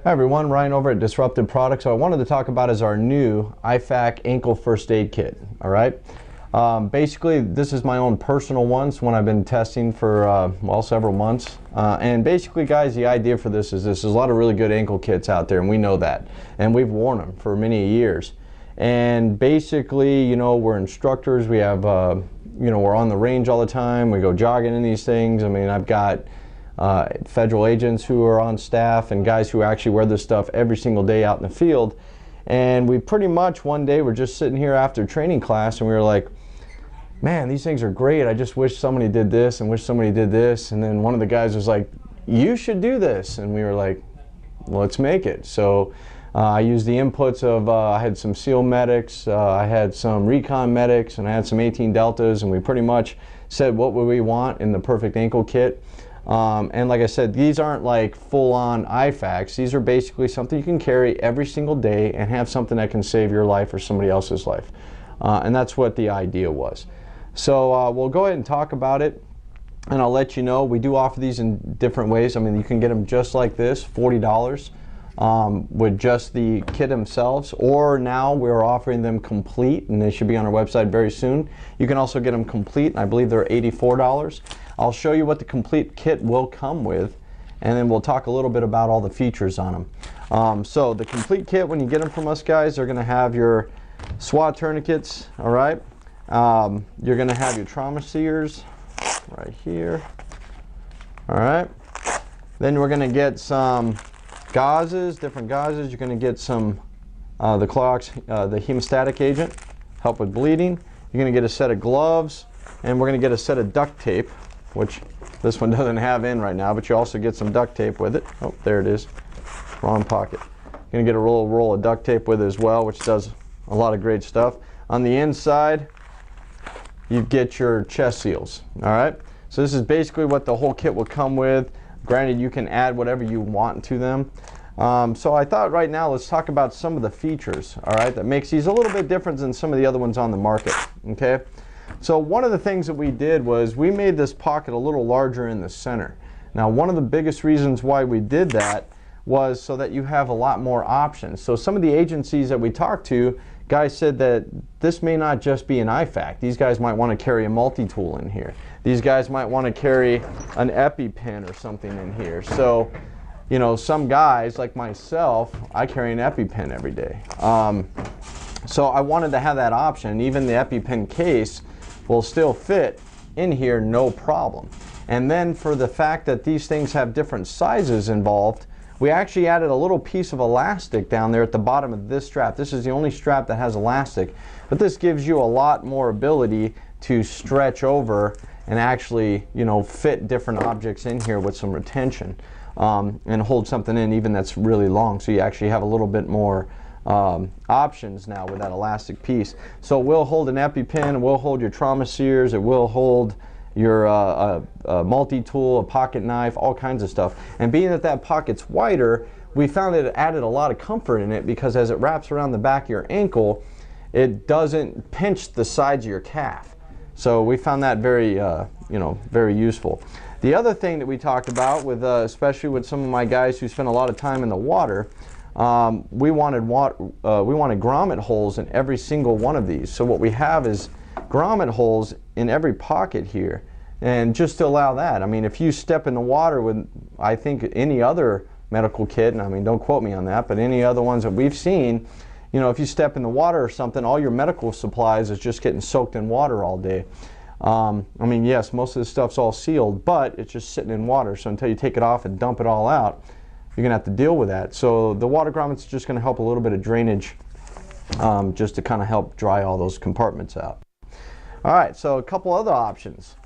Hi everyone, Ryan over at Disruptive Products. So I wanted to talk about is our new IFAK ankle first aid kit. All right. Basically, this is my own personal one. It's one I've been testing for well, several months. And basically, guys, the idea for this is there's a lot of really good ankle kits out there, and we know that, and we've worn them for many years. And basically, you know, we're instructors. We have, you know, we're on the range all the time. We go jogging in these things. I mean, I've got federal agents who are on staff and guys who actually wear this stuff every single day out in the field. And we pretty much one day we're just sitting here after training class and we were like, man, these things are great. I just wish somebody did this and wish somebody did this. And then one of the guys was like, you should do this. And we were like, let's make it. So I used the inputs of, I had some SEAL medics, I had some recon medics, and I had some 18 deltas, and we pretty much said what would we want in the perfect ankle kit. And like I said, these aren't like full-on IFAKs. These are basically something you can carry every single day and have something that can save your life or somebody else's life. And that's what the idea was. So we'll go ahead and talk about it, and I'll let you know. We do offer these in different ways. I mean, you can get them just like this, $40, with just the kit themselves, or now we're offering them complete, and they should be on our website very soon. You can also get them complete, and I believe they're $84. I'll show you what the complete kit will come with, and then we'll talk a little bit about all the features on them. So the complete kit, when you get them from us, guys, they're going to have your SWAT tourniquets, all right? You're going to have your trauma sears right here, all right? Then we're going to get some gauzes, different gauzes. You're going to get some the Clorox, the hemostatic agent, help with bleeding. You're going to get a set of gloves, and we're going to get a set of duct tape, which this one doesn't have in right now, but you also get some duct tape with it. Oh, there it is. Wrong pocket. You're going to get a roll of duct tape with it as well, which does a lot of great stuff. On the inside, you get your chest seals. All right. So this is basically what the whole kit will come with. Granted, you can add whatever you want to them. So I thought right now let's talk about some of the features, all right, that makes these a little bit different than some of the other ones on the market. Okay. So one of the things that we did was we made this pocket a little larger in the center. Now, one of the biggest reasons why we did that was so that you have a lot more options. So some of the agencies that we talked to, guys said that this may not just be an IFAK. These guys might want to carry a multi-tool in here. These guys might want to carry an EpiPen or something in here. So, you know, some guys like myself, I carry an EpiPen every day. So I wanted to have that option. Even the EpiPen case will still fit in here, no problem. And then for the fact that these things have different sizes involved, we actually added a little piece of elastic down there at the bottom of this strap. This is the only strap that has elastic, but this gives you a lot more ability to stretch over and actually, you know, fit different objects in here with some retention, and hold something in even that's really long. So you actually have a little bit more options now with that elastic piece. So it will hold an EpiPen, it will hold your trauma sears, it will hold your multi-tool, a pocket knife, all kinds of stuff. And being that that pocket's wider, we found that it added a lot of comfort in it, because as it wraps around the back of your ankle, it doesn't pinch the sides of your calf. So we found that very, you know, very useful. The other thing that we talked about with, especially with some of my guys who spend a lot of time in the water, we wanted grommet holes in every single one of these. So what we have is grommet holes in every pocket here, and just to allow that. I mean, if you step in the water with, I think, any other medical kit, and I mean, don't quote me on that, but any other ones that we've seen, you know, if you step in the water or something, all your medical supplies is just getting soaked in water all day. I mean, yes, most of the stuff's all sealed, but it's just sitting in water. So until you take it off and dump it all out, you're going to have to deal with that. So the water grommets are just going to help a little bit of drainage, just to kind of help dry all those compartments out. All right, so a couple other options.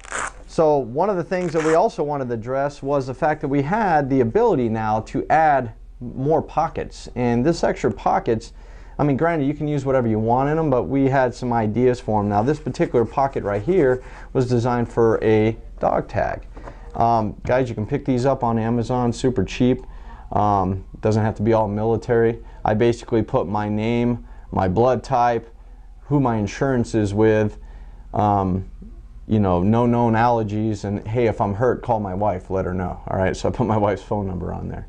So one of the things that we also wanted to address was the fact that we had the ability now to add more pockets. And this extra pockets, I mean, granted, you can use whatever you want in them, but we had some ideas for them. Now, this particular pocket right here was designed for a dog tag. Guys, you can pick these up on Amazon, super cheap. Doesn't have to be all military. I basically put my name, my blood type, who my insurance is with, you know, no known allergies, and hey, if I'm hurt, call my wife, let her know. All right, so I put my wife's phone number on there.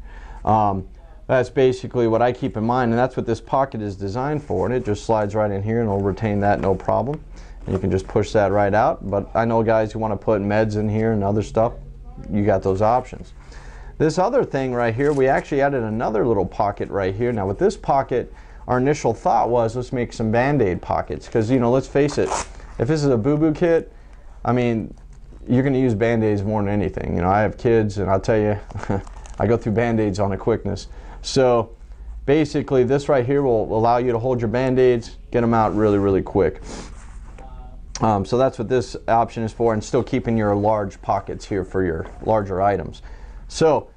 that's basically what I keep in mind, and that's what this pocket is designed for. And it just slides right in here and it'll retain that no problem. And you can just push that right out. But I know guys who want to put meds in here and other stuff, you got those options. This other thing right here, we actually added another little pocket right here. Now with this pocket, our initial thought was, let's make some BandAid pockets, because, you know, let's face it, if this is a boo-boo kit, I mean, you're going to use Band-Aids more than anything. You know, I have kids, and I'll tell you, I go through Band-Aids on a quickness. So basically this right here will allow you to hold your Band-Aids, get them out really, really quick. So that's what this option is for, and still keeping your large pockets here for your larger items. So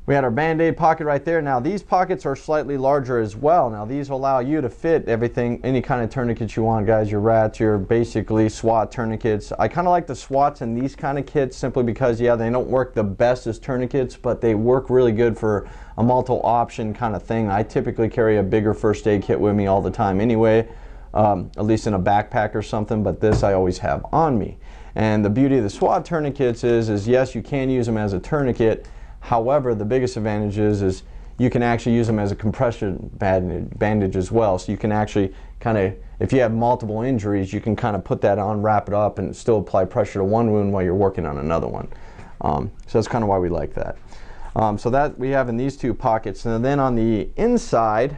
we had our BandAid pocket right there. Now these pockets are slightly larger as well. Now these will allow you to fit everything, any kind of tourniquets you want, guys. Your rats, your basically SWAT tourniquets. I kind of like the SWATs in these kind of kits simply because, yeah, they don't work the best as tourniquets, but they work really good for a multiple option kind of thing. I typically carry a bigger first aid kit with me all the time anyway, at least in a backpack or something, but this I always have on me. And the beauty of the SWAT tourniquets is yes, you can use them as a tourniquet. However, the biggest advantage is you can actually use them as a compression bandage as well. So you can actually kind of, if you have multiple injuries, you can kind of put that on, wrap it up, and still apply pressure to one wound while you're working on another one. So that's kind of why we like that. So that we have in these two pockets. And then on the inside,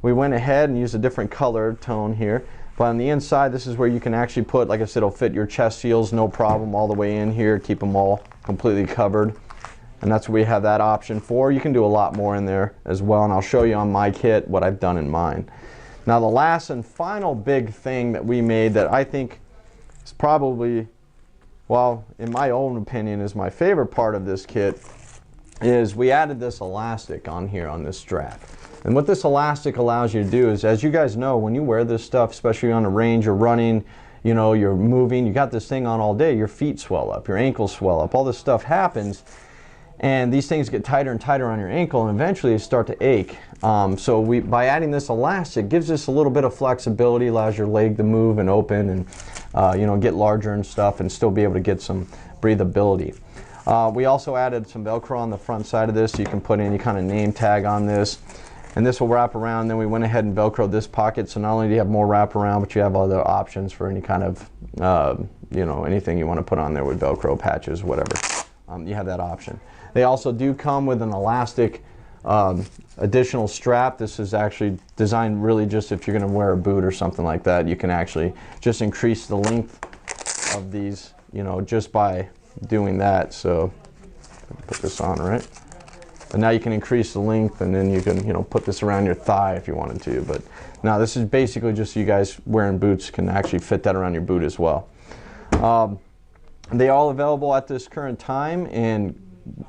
we went ahead and used a different color tone here. But on the inside, this is where you can actually put, like I said, it'll fit your chest seals, no problem, all the way in here, keep them all completely covered. And that's what we have that option for. You can do a lot more in there as well, and I'll show you on my kit what I've done in mine. Now the last and final big thing that we made that I think is probably, well, in my own opinion, is my favorite part of this kit, is we added this elastic on here on this strap. And what this elastic allows you to do is, as you guys know, when you wear this stuff, especially on the range, you're running, you know, you're moving, you got this thing on all day, your feet swell up, your ankles swell up, all this stuff happens. And these things get tighter and tighter on your ankle, and eventually they start to ache. So by adding this elastic, gives us a little bit of flexibility, allows your leg to move and open and you know, get larger and stuff, and still be able to get some breathability. We also added some Velcro on the front side of this, so you can put any kind of name tag on this. And this will wrap around. Then we went ahead and Velcroed this pocket, so not only do you have more wrap around, but you have other options for any kind of, you know, anything you want to put on there with Velcro patches, whatever. You have that option. They also do come with an elastic additional strap. This is actually designed really just if you're going to wear a boot or something like that. You can actually just increase the length of these, you know, just by doing that. So put this on, right? And now you can increase the length, and then you can, you know, put this around your thigh if you wanted to. But now this is basically just so you guys wearing boots can actually fit that around your boot as well. They are all available at this current time in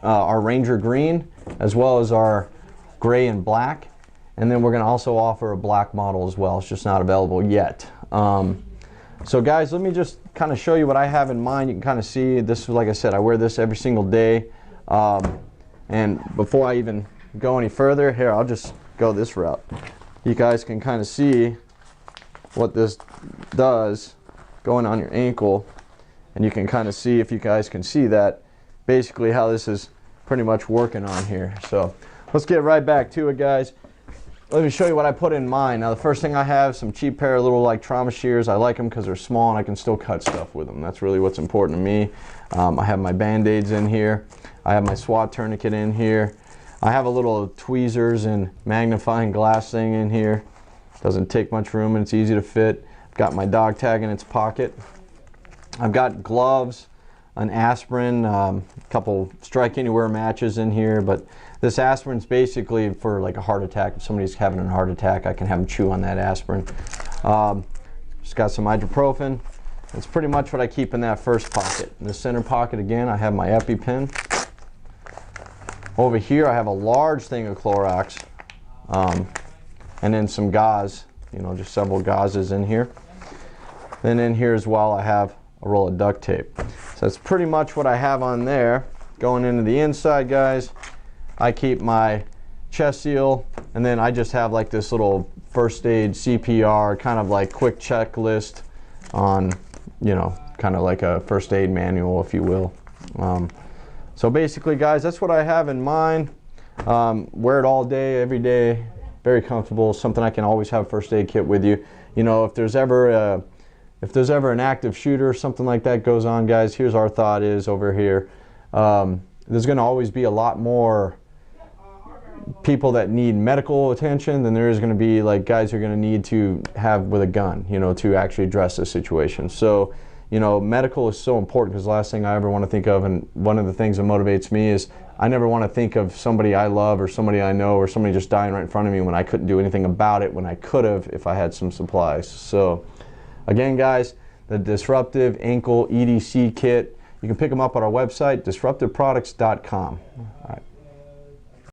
our Ranger Green, as well as our gray and black. And then we're going to also offer a black model as well. It's just not available yet. So guys, let me just kind of show you what I have in mind. You can kind of see this, like I said, I wear this every single day. And before I even go any further, here, I'll just go this route. You guys can kind of see what this does going on your ankle. And you can kind of see, if you guys can see that, basically how this is pretty much working on here. So let's get right back to it, guys. Let me show you what I put in mine. Now the first thing I have, some cheap pair of little like trauma shears. I like them because they're small and I can still cut stuff with them. That's really what's important to me. I have my Band-Aids in here. I have my SWAT tourniquet in here. I have a little tweezers and magnifying glass thing in here. Doesn't take much room and it's easy to fit. I've got my dog tag in its pocket. I've got gloves, an aspirin, a couple strike anywhere matches in here, but this aspirin's basically for like a heart attack. If somebody's having a heart attack, I can have them chew on that aspirin. Just got some ibuprofen. That's pretty much what I keep in that first pocket. In the center pocket, again, I have my EpiPen. Over here, I have a large thing of Clorox, and then some gauze, you know, just several gauzes in here. Then in here as well, I have a roll of duct tape. So that's pretty much what I have on there. Going into the inside, guys, I keep my chest seal, and then I just have like this little first aid CPR kind of like quick checklist on, you know, kind of like a first aid manual, if you will. So basically, guys, that's what I have in mind. Wear it all day, every day. Very comfortable. Something I can always have a first aid kit with you. You know, if there's ever an active shooter, something like that goes on, guys, here's our thought is over here. There's going to always be a lot more people that need medical attention than there is going to be like guys who are going to need to have with a gun, you know, to actually address this situation. So, you know, medical is so important, because the last thing I ever want to think of, and one of the things that motivates me, is I never want to think of somebody I love or somebody I know or somebody just dying right in front of me when I couldn't do anything about it, when I could have if I had some supplies. So again, guys, the Disruptive Ankle EDC kit, you can pick them up at our website, disruptiveproducts.com. All right.